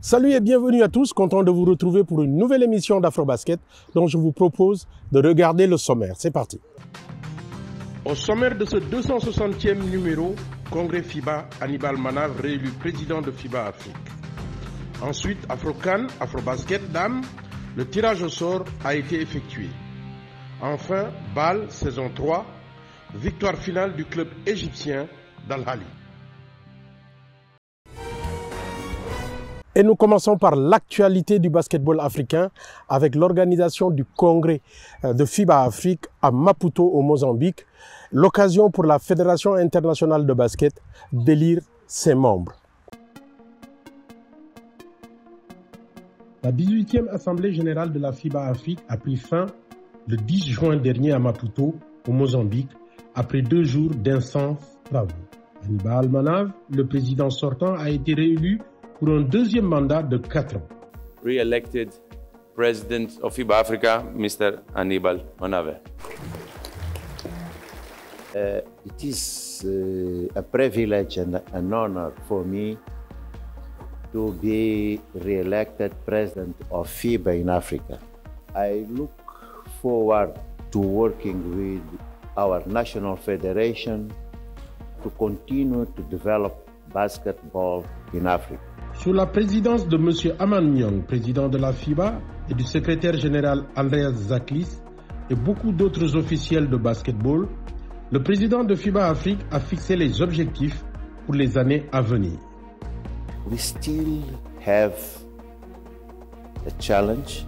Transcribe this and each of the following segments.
Salut et bienvenue à tous, content de vous retrouver pour une nouvelle émission d'Afrobasket dont je vous propose de regarder le sommaire. C'est parti. Au sommaire de ce 260e numéro, Congrès FIBA, Hannibal Manav réélu président de FIBA Afrique. Ensuite, Afro-CAN, Afrobasket Dames, le tirage au sort a été effectué. Enfin, BAL, saison 3, victoire finale du club égyptien d'Al-Ahly. Et nous commençons par l'actualité du basketball africain avec l'organisation du congrès de FIBA Afrique à Maputo au Mozambique, l'occasion pour la Fédération internationale de basket d'élire ses membres. La 18e Assemblée générale de la FIBA Afrique a pris fin le 10 juin dernier à Maputo au Mozambique après 2 jours d'intenses travaux. Hannibal Manav, le président sortant, a été réélu pour un deuxième mandat de 4 ans. Re-elected President of FIBA Africa, Mr. Hannibal Manav. It is a privilege and an honor for me to be re-elected President of FIBA in Africa. I look forward to working with our national federation to continue to develop basketball in Africa. Sous la présidence de M. Aman Nyong, président de la FIBA, et du secrétaire général Andreas Zaklis et beaucoup d'autres officiels de basketball, le président de FIBA Afrique a fixé les objectifs pour les années à venir. We still have a challenge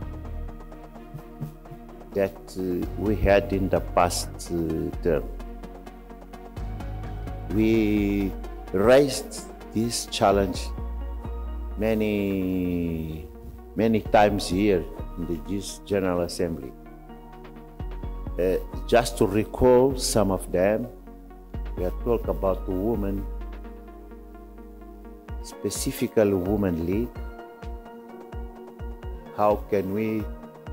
that we had in the past term. We raised this challenge many times here in this General Assembly. Just to recall some of them, we are talking about the women, specifically Women League. How can we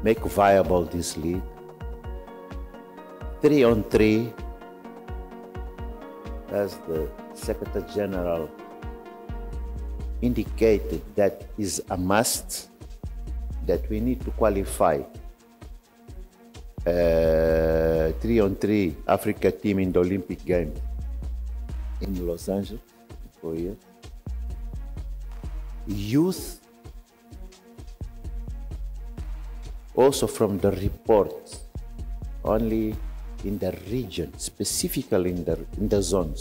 make viable this league? 3-on-3, as the Secretary General indicated, that is a must, that we need to qualify 3-on-3 Africa team in the Olympic Games in Los Angeles for years. Youth, also from the reports, only in the region, specifically in the zone,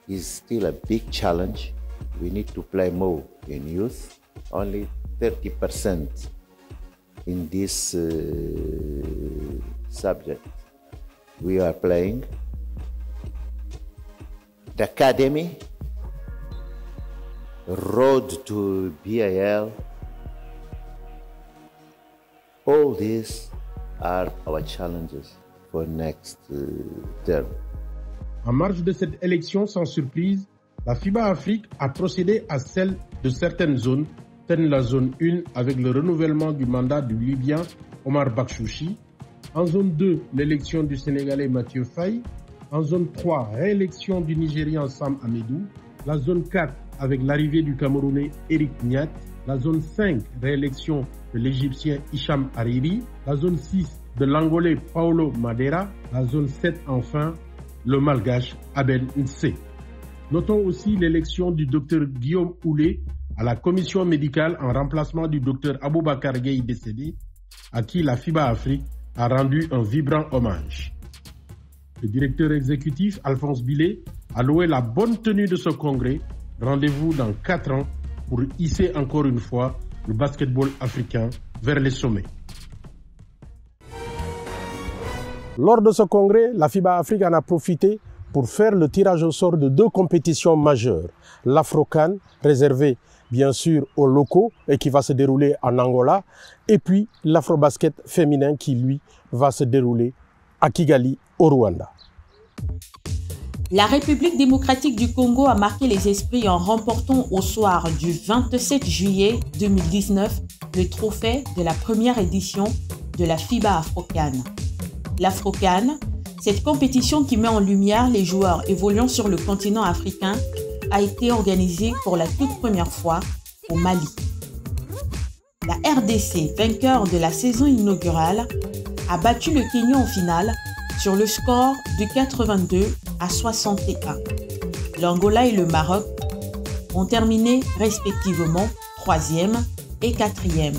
is still a big challenge. We need to play more in youth, only 30% in this subject we are playing. The academy, road to BAL, all these are our challenges for next term. En marge de cette élection sans surprise, la FIBA Afrique a procédé à celle de certaines zones, telle la zone 1 avec le renouvellement du mandat du Libyen Omar Bakchouchi, en zone 2 l'élection du Sénégalais Mathieu Faye, en zone 3 réélection du Nigérian Sam Amedou, la zone 4 avec l'arrivée du Camerounais Eric Niat, la zone 5 réélection de l'Égyptien Hicham Hariri, la zone 6 de l'Angolais Paulo Madeira, la zone 7 enfin le Malgache Abel Nse. Notons aussi l'élection du Dr Guillaume Oulé à la commission médicale en remplacement du Dr Aboubakar Gueye décédé, à qui la FIBA Afrique a rendu un vibrant hommage. Le directeur exécutif Alphonse Billet a loué la bonne tenue de ce congrès. Rendez-vous dans 4 ans pour hisser encore une fois le basketball africain vers les sommets. Lors de ce congrès, la FIBA Afrique en a profité pour faire le tirage au sort de 2 compétitions majeures. L'Afro-CAN, réservé bien sûr aux locaux et qui va se dérouler en Angola, et puis l'Afrobasket féminin qui, lui, va se dérouler à Kigali, au Rwanda. La République démocratique du Congo a marqué les esprits en remportant au soir du 27 juillet 2019 le trophée de la première édition de la FIBA Afro-CAN. L'Afro-CAN, cette compétition qui met en lumière les joueurs évoluant sur le continent africain a été organisée pour la toute première fois au Mali. La RDC, vainqueur de la saison inaugurale, a battu le Kenya en finale sur le score de 82-61. L'Angola et le Maroc ont terminé respectivement 3e et 4e.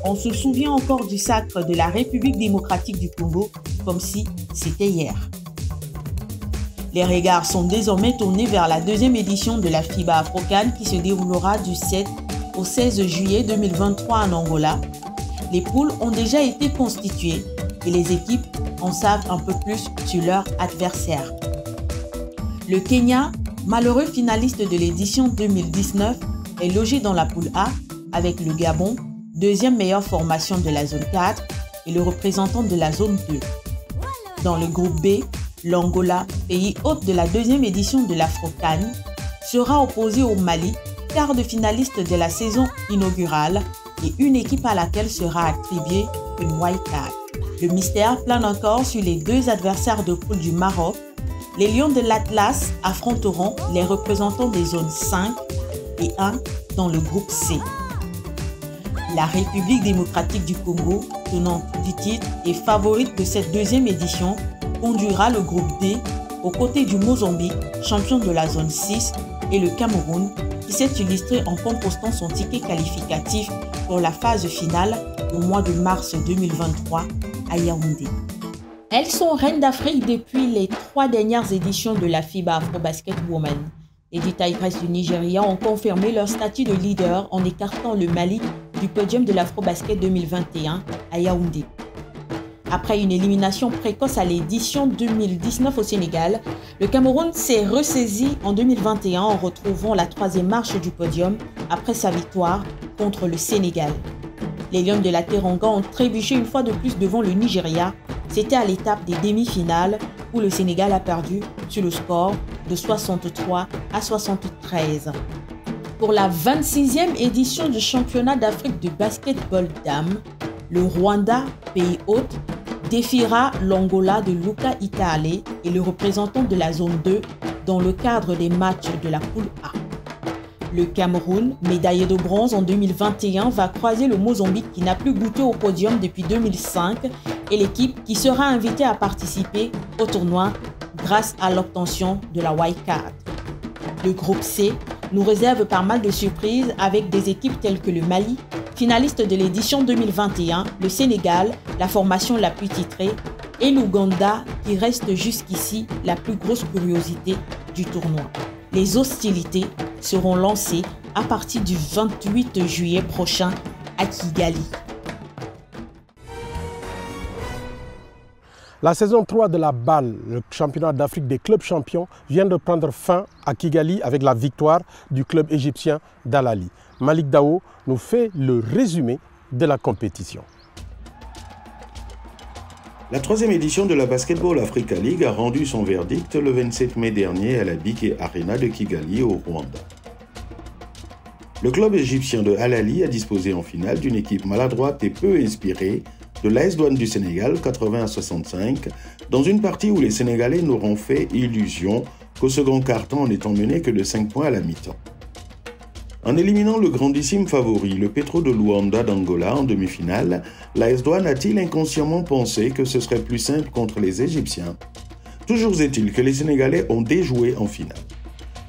On se souvient encore du sacre de la République démocratique du Congo comme si c'était hier. Les regards sont désormais tournés vers la deuxième édition de la FIBA Afro-CAN qui se déroulera du 7 au 16 juillet 2023 en Angola. Les poules ont déjà été constituées et les équipes en savent un peu plus sur leur adversaire. Le Kenya, malheureux finaliste de l'édition 2019, est logé dans la poule A avec le Gabon, deuxième meilleure formation de la zone 4 et le représentant de la zone 2. Dans le groupe B, l'Angola, pays hôte de la deuxième édition de l'Afro-CAN, sera opposé au Mali, quart de finaliste de la saison inaugurale et une équipe à laquelle sera attribuée une wild card. Le mystère plane encore sur les deux adversaires de poule du Maroc. Les Lions de l'Atlas affronteront les représentants des zones 5 et 1 dans le groupe C. La République démocratique du Congo, tenante du titre et favorite de cette deuxième édition, conduira le groupe D aux côtés du Mozambique, champion de la zone 6, et le Cameroun, qui s'est illustré en compostant son ticket qualificatif pour la phase finale au mois de mars 2023 à Yaoundé. Elles sont reines d'Afrique depuis les 3 dernières éditions de la FIBA Afro-Basket Women. Les Tigresses du Nigeria ont confirmé leur statut de leader en écartant le Mali du podium de l'Afro-Basket 2021 à Yaoundé. Après une élimination précoce à l'édition 2019 au Sénégal, le Cameroun s'est ressaisi en 2021 en retrouvant la 3e marche du podium après sa victoire contre le Sénégal. Les Lions de la Teranga ont trébuché une fois de plus devant le Nigeria. C'était à l'étape des demi-finales où le Sénégal a perdu sur le score de 63-73. Pour la 26e édition du championnat d'Afrique de basketball dames, le Rwanda, pays hôte, défiera l'Angola de Luca Itale et le représentant de la zone 2 dans le cadre des matchs de la poule A. Le Cameroun, médaillé de bronze en 2021, va croiser le Mozambique qui n'a plus goûté au podium depuis 2005 et l'équipe qui sera invitée à participer au tournoi grâce à l'obtention de la wild card. Le groupe C nous réserve pas mal de surprises avec des équipes telles que le Mali, finaliste de l'édition 2021, le Sénégal, la formation la plus titrée, et l'Ouganda qui reste jusqu'ici la plus grosse curiosité du tournoi. Les hostilités seront lancées à partir du 28 juillet prochain à Kigali. La saison 3 de la BAL, le championnat d'Afrique des clubs champions, vient de prendre fin à Kigali avec la victoire du club égyptien d'Al Ahly. Malik Dao nous fait le résumé de la compétition. La 3e édition de la Basketball Africa League a rendu son verdict le 27 mai dernier à la BK Arena de Kigali au Rwanda. Le club égyptien de Al Ahly a disposé en finale d'une équipe maladroite et peu inspirée de l'AS Douanes du Sénégal 80-65 dans une partie où les Sénégalais n'auront fait illusion qu'au second quart-temps en n'étant menés que de 5 points à la mi-temps. En éliminant le grandissime favori, le Petro de Luanda d'Angola en demi-finale, l'AS Douanes a-t-il inconsciemment pensé que ce serait plus simple contre les Égyptiens? Toujours est-il que les Sénégalais ont déjoué en finale.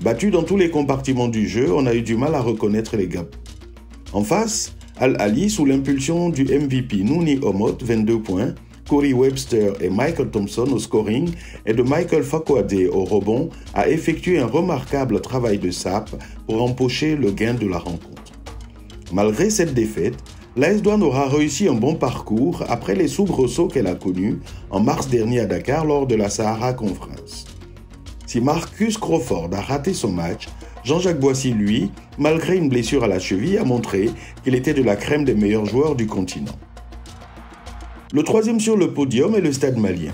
Battus dans tous les compartiments du jeu, on a eu du mal à reconnaître les gaps. En face, Al Ahly, sous l'impulsion du MVP Nouni Omot, 22 points, Corey Webster et Michael Thompson au scoring et de Michael Fakwade au rebond, a effectué un remarquable travail de sape pour empocher le gain de la rencontre. Malgré cette défaite, l'AS Douanes aura réussi un bon parcours après les soubresauts qu'elle a connus en mars dernier à Dakar lors de la Sahara Conference. Si Marcus Crawford a raté son match, Jean-Jacques Boissy, lui, malgré une blessure à la cheville, a montré qu'il était de la crème des meilleurs joueurs du continent. Le 3e sur le podium est le Stade malien.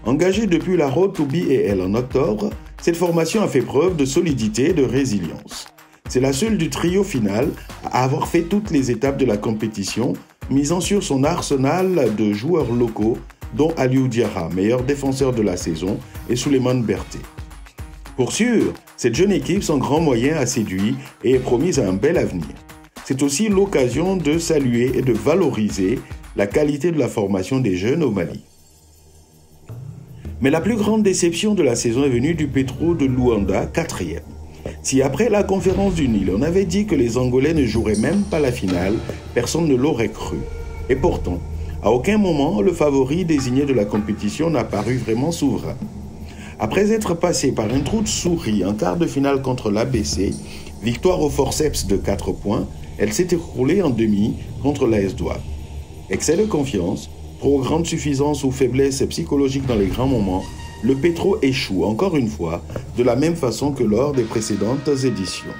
Engagé depuis la Road to BAL en octobre, cette formation a fait preuve de solidité et de résilience. C'est la seule du trio final à avoir fait toutes les étapes de la compétition, misant sur son arsenal de joueurs locaux, dont Aliou Diarra, meilleur défenseur de la saison, et Souleymane Berté. Pour sûr, cette jeune équipe sans grand moyen a séduit et est promise à un bel avenir. C'est aussi l'occasion de saluer et de valoriser la qualité de la formation des jeunes au Mali. Mais la plus grande déception de la saison est venue du Petro de Luanda, 4e. Si après la conférence du Nil, on avait dit que les Angolais ne joueraient même pas la finale, personne ne l'aurait cru. Et pourtant, à aucun moment, le favori désigné de la compétition n'a paru vraiment souverain. Après être passé par un trou de souris en quart de finale contre l'ABC, victoire au forceps de 4 points, elle s'est écroulée en demi contre l'AS Douanes. Excès de confiance, trop grande suffisance ou faiblesse psychologique dans les grands moments, le Petro échoue encore une fois, de la même façon que lors des précédentes éditions.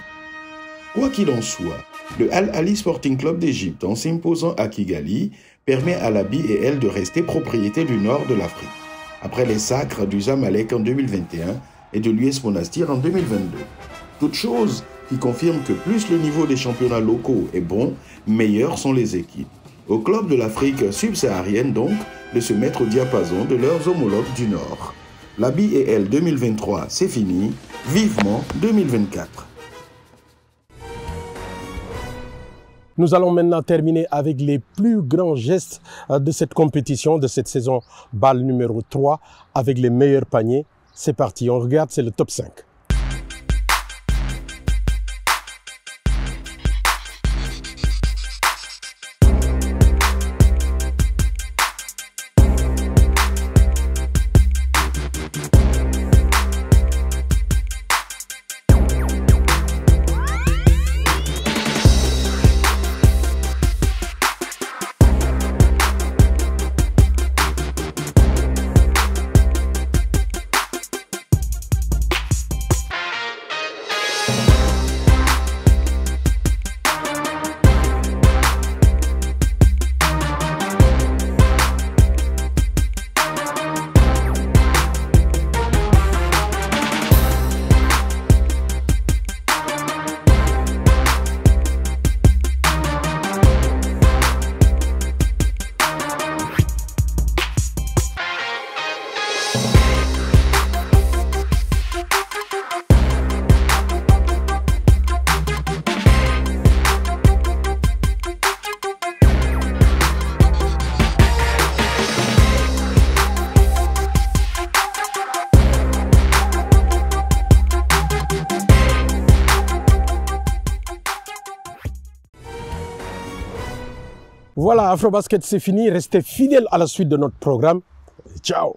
Quoi qu'il en soit, le Al Ahly Sporting Club d'Égypte, en s'imposant à Kigali, permet à l'Abi et elle de rester propriété du nord de l'Afrique, après les sacres du Zamalek en 2021 et de l'US Monastir en 2022. Toute chose qui confirme que plus le niveau des championnats locaux est bon, meilleures sont les équipes. Au club de l'Afrique subsaharienne donc, de se mettre au diapason de leurs homologues du Nord. L'Abi et elle 2023, c'est fini. Vivement 2024. Nous allons maintenant terminer avec les plus grands gestes de cette compétition, de cette saison BAL numéro 3, avec les meilleurs paniers. C'est parti, on regarde, c'est le top 5. Voilà, Afrobasket, c'est fini. Restez fidèles à la suite de notre programme. Ciao!